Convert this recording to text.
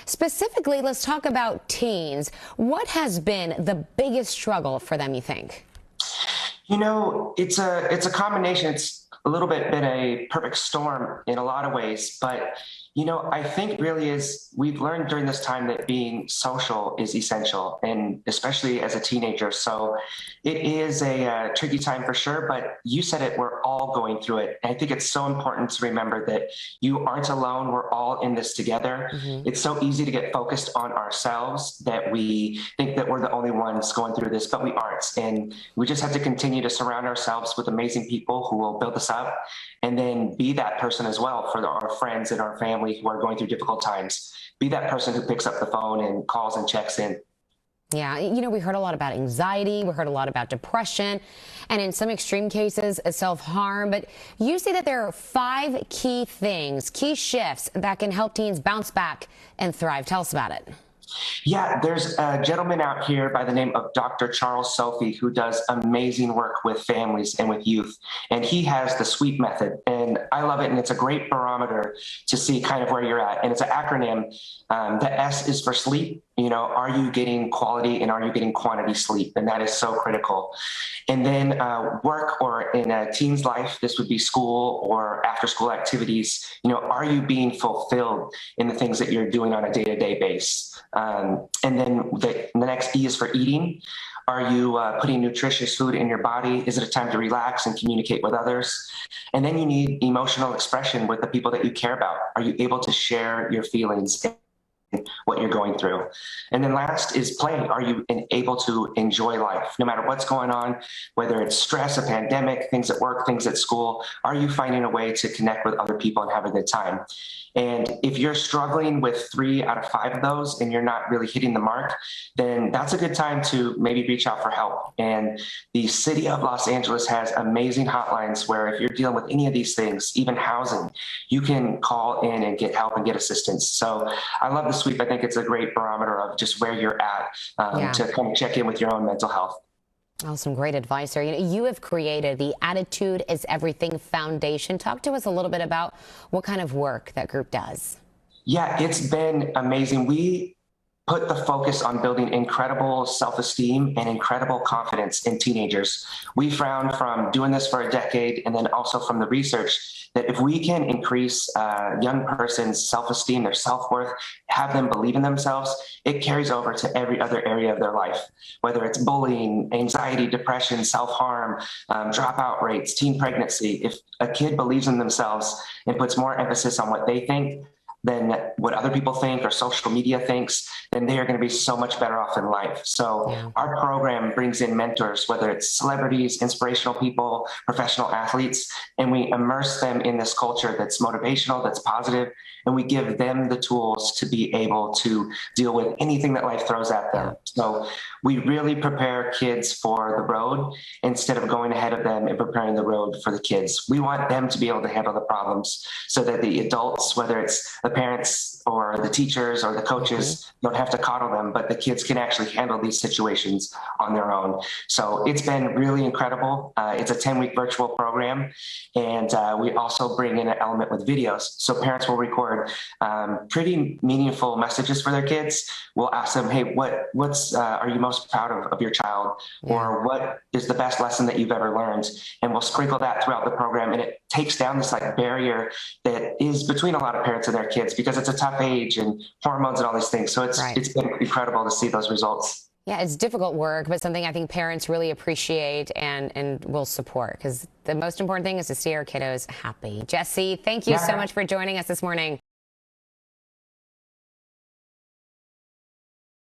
Specifically, let's talk about teens. What has been the biggest struggle for them, you think? It's a combination. It's a little bit been a perfect storm in a lot of ways, but I think really is we've learned during this time that being social is essential, and especially as a teenager. So it is a tricky time for sure, but you said it, we're all going through it. And I think it's so important to remember that you aren't alone. We're all in this together. It's so easy to get focused on ourselves that we think that we're the only ones going through this, but we aren't. And we just have to continue to surround ourselves with amazing people who will build us up, and then be that person as well for our friends and our family who are going through difficult times. Be that person who picks up the phone and calls and checks in. Yeah, we heard a lot about anxiety, we heard a lot about depression, and in some extreme cases, self-harm. But you say that there are 5 key things, key shifts that can help teens bounce back and thrive. Tell us about it. Yeah, there's a gentleman out here by the name of Dr. Charles Sophie who does amazing work with families and with youth. And he has the SWEET method. And I love it. And it's a great barometer to see kind of where you're at. And it's an acronym. The S is for sleep. Are you getting quality and are you getting quantity sleep? And that is so critical. And then work, or in a teen's life, this would be school or after school activities. Are you being fulfilled in the things that you're doing on a day-to-day basis? And then the next E is for eating. Are you putting nutritious food in your body? Is it a time to relax and communicate with others? And then you need emotional expression with the people that you care about. Are you able to share your feelings, what you're going through? And then last is play. Are you able to enjoy life no matter what's going on, whether it's stress, a pandemic, things at work, things at school? Are you finding a way to connect with other people and have a good time? And if you're struggling with 3 out of 5 of those and you're not really hitting the mark, then that's a good time to maybe reach out for help. And the city of Los Angeles has amazing hotlines where if you're dealing with any of these things, even housing, you can call in and get help and get assistance. So I love the SWEET. I think it's a great barometer of just where you're at to kind of check in with your own mental health. Oh, some great advice there. You have created the Attitude is Everything Foundation. Talk to us a little bit about what kind of work that group does. Yeah, it's been amazing. We put the focus on building incredible self-esteem and incredible confidence in teenagers. We found from doing this for a decade, and then also from the research, that if we can increase a young person's self-esteem, their self-worth, have them believe in themselves, it carries over to every other area of their life, whether it's bullying, anxiety, depression, self-harm, dropout rates, teen pregnancy. If a kid believes in themselves and puts more emphasis on what they think than what other people think or social media thinks, then they are going to be so much better off in life. So our program brings in mentors, whether it's celebrities, inspirational people, professional athletes, and we immerse them in this culture that's motivational, that's positive, and we give them the tools to be able to deal with anything that life throws at them. So we really prepare kids for the road instead of going ahead of them and preparing the road for the kids. We want them to be able to handle the problems so that the adults, whether it's the parents or the teachers or the coaches, don't have to coddle them, but the kids can actually handle these situations on their own. So it's been really incredible. It's a 10-week virtual program, and we also bring in an element with videos. So parents will record pretty meaningful messages for their kids. We'll ask them, hey, what's are you most proud of your child? Or what is the best lesson that you've ever learned? And we'll sprinkle that throughout the program, and it takes down this barrier that is between a lot of parents and their kids, because it's a tough age and hormones and all these things. So it's been incredible to see those results. Yeah, it's difficult work, but something I think parents really appreciate and will support, because the most important thing is to see our kiddos happy. Jesse, thank you so much for joining us this morning.